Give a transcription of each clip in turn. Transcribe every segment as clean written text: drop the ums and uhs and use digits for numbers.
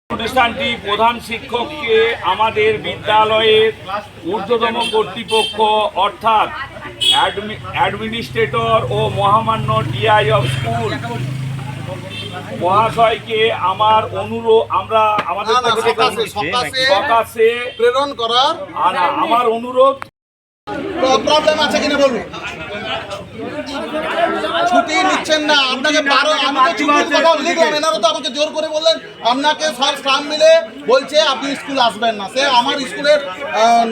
প্রতিষ্ঠানটি প্রধান শিক্ষককে আমাদের বিদ্যালয়ের ঊর্ধ্বতন কর্তৃপক্ষ অর্থাৎ অ্যাডমিনিস্ট্রেটর ও মহামান্য ডিআই অফ স্কুল মহাশয়কে আমার অনুরোধ আমরা আমাদের সকাশে প্রেরণ করার আমার অনুরোধ। প্রবলেম আছে কিনা বলুন। ছুটি নিচ্ছেন না আপনাকে 12 আমি তো ছুটির কথা লিখলাম, এনারা তো আমাকে জোর করে বললেন আপনাকে সব স্টাফ মিলে বলছে আপনি স্কুল আসবেন না। সে আমার স্কুলের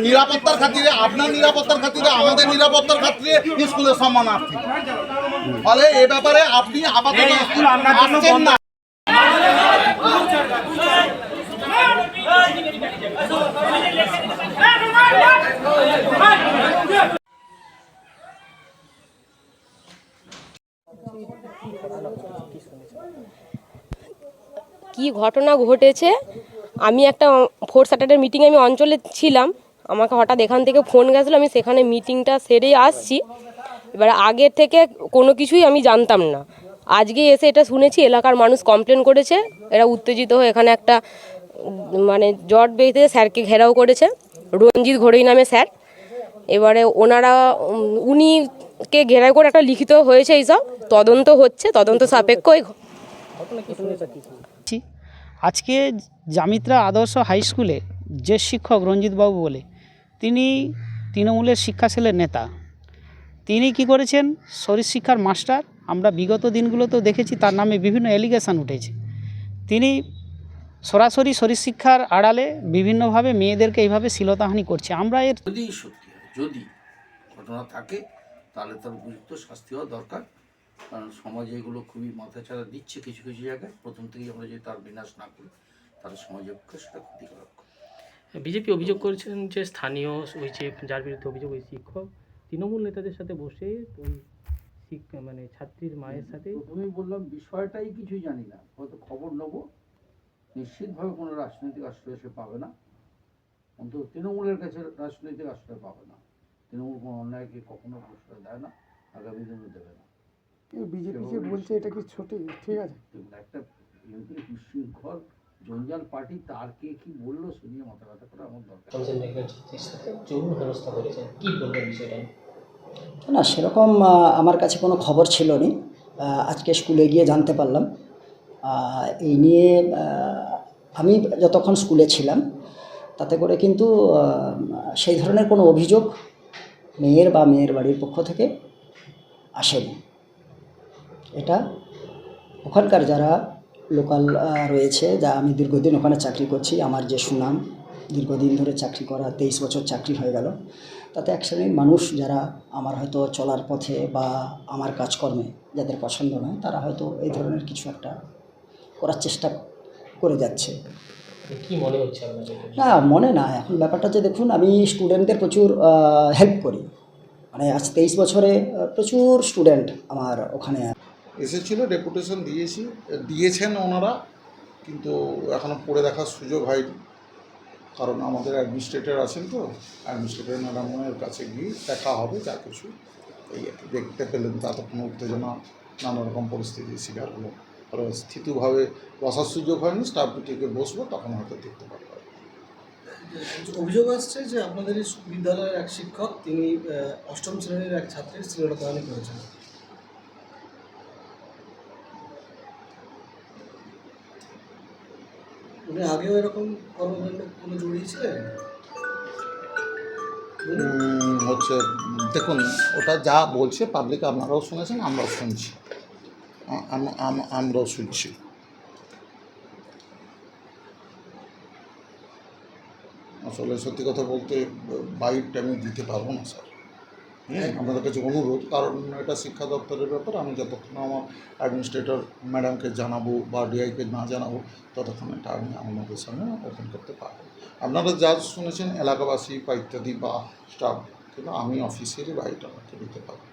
নিরাপত্তার খাতিরে, আপনার নিরাপত্তার খাতিরে, আমাদের নিরাপত্তার খাতিরে স্কুলের সম্মানার্থী। ফলে এ ব্যাপারে আপনি আপাতত আসছেন না। কি ঘটনা ঘটেছে, আমি একটা 4 স্যাটারডে মিটিংয়ে আমি অঞ্চলে ছিলাম, আমাকে হঠাৎ এখান থেকে ফোন গেছিলো, আমি সেখানে মিটিংটা সেরেই আসছি। এবার আগের থেকে কোনো কিছুই আমি জানতাম না, আজকে এসে এটা শুনেছি এলাকার মানুষ কমপ্লেন করেছে, এরা উত্তেজিত হয়ে এখানে একটা মানে জট বেঁধে স্যারকে ঘেরাও করেছে, রঞ্জিত ঘড়ই নামে স্যার। এবারে ওনারা উনিকে ঘেরাও করে একটা লিখিত হয়েছে, এইসব তদন্ত হচ্ছে, তদন্ত সাপেক্ষ। আজকে জামিত্রা আদর্শ হাই স্কুলে যে শিক্ষক রঞ্জিতবাবু বলে, তিনি তৃণমূলের শিক্ষা সেলের নেতা। তিনি কি করেছেন, শরীরশিক্ষার মাস্টার। আমরা বিগত দিনগুলোতেও দেখেছি তার নামে বিভিন্ন অ্যালিগেশন উঠেছে। তিনি সরাসরি শরীরশিক্ষার আড়ালে বিভিন্নভাবে মেয়েদেরকে এইভাবে শ্লীলতাহানি করছে। আমরা এর যদি সত্যি হয়, যদি ঘটনা থাকে, তাহলে তার উপযুক্ত শাস্তি হওয়া দরকার। কারণ সমাজে এগুলো খুবই মাথাচাড়া দিচ্ছে কিছু কিছু জায়গায়। প্রথম থেকেই আমরা যদি তার বিনাশ না করি, তাহলে সমাজের পক্ষে সেটা ক্ষতিকারক। বিজেপি অভিযোগ করেছেন যে স্থানীয় ওই যে যার বিরুদ্ধে অভিযোগ, ওই শিক্ষক তৃণমূল নেতাদের সাথে বসে ওই মানে ছাত্রীর মায়ের সাথে। প্রথমেই বললাম বিষয়টাই কিছুই জানি না, হয়তো খবর নেবো। নিশ্চিতভাবে কোনো রাজনৈতিক আশ্রয় সে পাবে না, অন্তত তৃণমূলের কাছে রাজনৈতিক আশ্রয় পাবে না। তৃণমূল কোনো অন্যায়কে কখনো প্রশ্রয় দেয় না, আগামী দিনও দেবে না। বিজেপিকে বলছে এটা কি ছোটি ঠিক আছে, একটা বিশৃঙ্খল জঞ্জাল পার্টি, তার কে কি বললো সে নিয়ে মাথা ব্যথা করা আমার দরকার। না, সেরকম আমার কাছে কোনো খবর ছিল না। আজকে স্কুলে গিয়ে জানতে পারলাম। এই নিয়ে আমি যতক্ষণ স্কুলে ছিলাম তাতে করে কিন্তু সেই ধরনের কোনো অভিযোগ মেয়ের বা মেয়ের বাড়ির পক্ষ থেকে আসেনি। এটা ওখানকার যারা লোকাল রয়েছে, যা আমি দীর্ঘদিন ওখানে চাকরি করছি, আমার যে সুনাম, দীর্ঘদিন ধরে চাকরি করা, 23 বছর চাকরি হয়ে গেল, তাতে এক শ্রেণীর মানুষ যারা আমার হয়তো চলার পথে বা আমার কাজকর্মে যাদের পছন্দ নয়, তারা হয়তো এই ধরনের কিছু একটা করার চেষ্টা করে যাচ্ছে। কি মনে হচ্ছে আপনার? না, মনে না, এখন ব্যাপারটা যে দেখুন, আমি স্টুডেন্টদের প্রচুর হেল্প করি, মানে আজ 23 বছরে প্রচুর স্টুডেন্ট আমার ওখানে এসেছিল, ডেপুটেশন দিয়েছেন ওনারা, কিন্তু এখনও পড়ে দেখার সুযোগ হয়নি। কারণ আমাদের অ্যাডমিনিস্ট্রেটর আছেন, তো অ্যাডমিনিস্ট্রেটর ম্যাডামের কাছে গিয়ে দেখা হবে, যা কিছু এই দেখতে পেলেন তাতে কোনো উত্তেজনা, নানা রকম পরিস্থিতির শিকার হলো। স্থিতভাবে বসার সুযোগ হয়নি, স্টাফ মিটিংয়ে বসবো, তখন হয়তো দেখতে পারবো। অভিযোগ আসছে যে আপনাদের বিদ্যালয়ের এক শিক্ষক, তিনি 8ম শ্রেণীর এক ছাত্রীর শ্লীলতাহানি করেছেন। উনি আগেও এরকম কর্মকাণ্ড কোনো জড়িয়েছিলেন? হচ্ছে দেখুন, ওটা যা বলছে পাবলিক আপনারাও শুনেছেন, আমরাও শুনছি, আমরাও শুনছি। আসলে সত্যি কথা বলতে বাইকটা আমি দিতে পারবো না স্যার, আপনাদের কাছে অনুরোধ, কারণ এটা শিক্ষা দপ্তরের ব্যাপার। আমি যতক্ষণ আমার অ্যাডমিনিস্ট্রেটর ম্যাডামকে জানাবো বা ডিআইকে না জানাবো, ততক্ষণ এটা আমি আপনাদের সামনে ওপেন করতে পারবো। আপনারা যা শুনেছেন এলাকাবাসী বা ইত্যাদি বা স্টাফ, কিন্তু আমি অফিসিয়ালি বাইকটা আমাকে দিতে পারবো।